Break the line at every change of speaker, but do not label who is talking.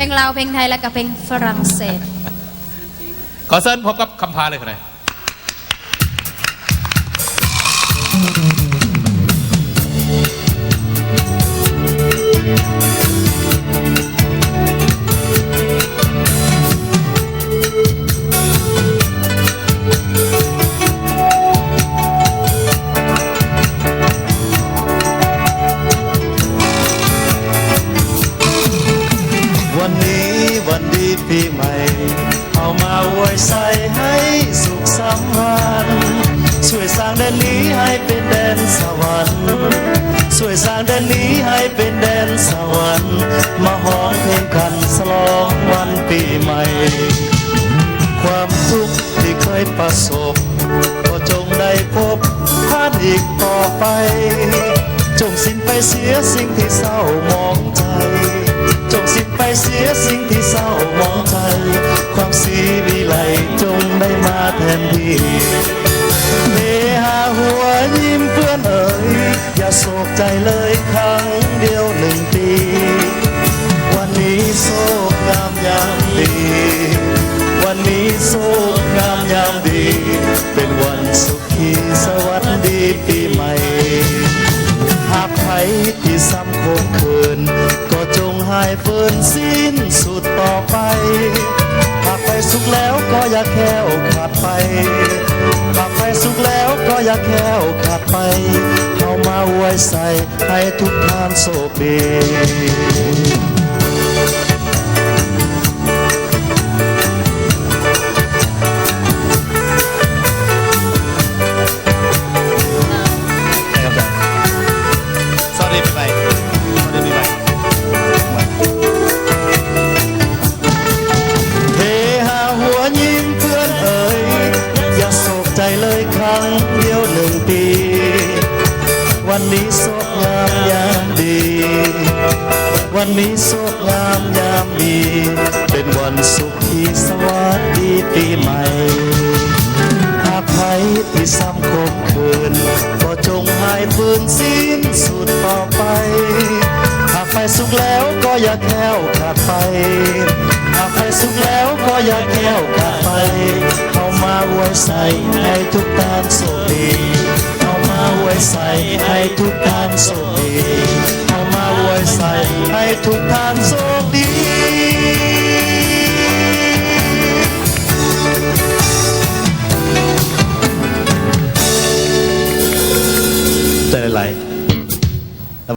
ลงลาวเพลงไทยและกับเพลงฝรั่งเศส
ขอเชิญพบกับคำพาเลยครับ
วันดีปีใหม่เอามาอวยใส่ให้สุขสันต์วันช่วยสร้างแดนนี้ให้เป็นแดนสวรรค์ช่วยสร้างแดนนี้ให้เป็นแดนสวรรค์มาฮ้องเพลงกันฉลองวันปีใหม่ความทุกข์ที่เคยประสบก็จงได้พบผ่านอีกต่อไปจงสิ้นไปเสียสิ่งที่เศร้ามองใจจงสิ้นไปเสียสิ่งที่เศร้ามองใจความสีวิไลจงได้มาแทนที่เฮฮาหัวยิ้มเพื่อนเอ๋ยอย่าโศกใจเลยครั้งเดียว1 ปีวันนี้โศกงามยามดีวันนี้โศกงามยามดีเป็นวันสุขีสวัสดีปีใหม่หากใครที่ซ้ำคงคืนก็จงหายเฟินสิ้นสุดต่อไปหากไปสุขแล้วก็อย่าแค่วขาดไปหากไปสุขแล้วก็อย่าแค่วขาดไปเข้ามาอวยใส่ให้ทุกท่านโชคดีวันนี้โศกงามยามดีวันนี้โศกงามยามดีเป็นวันสุขที่สวัสดีปีใหม่หากใครที่ซ้ำคมคืนก็จงหายฝืนสิ้นสุดต่อไปหากไปสุขแล้วก็อย่าแค่วขาดไปหากไปสุขแล้วก็อย่าแค่วขาดไปเข้ามาอวยใส่ให้ทุกท่านโชคดีอวยใส่ให้ทุกท่านโชคดีเอามาอวยใส่ให้ทุกท่านโชค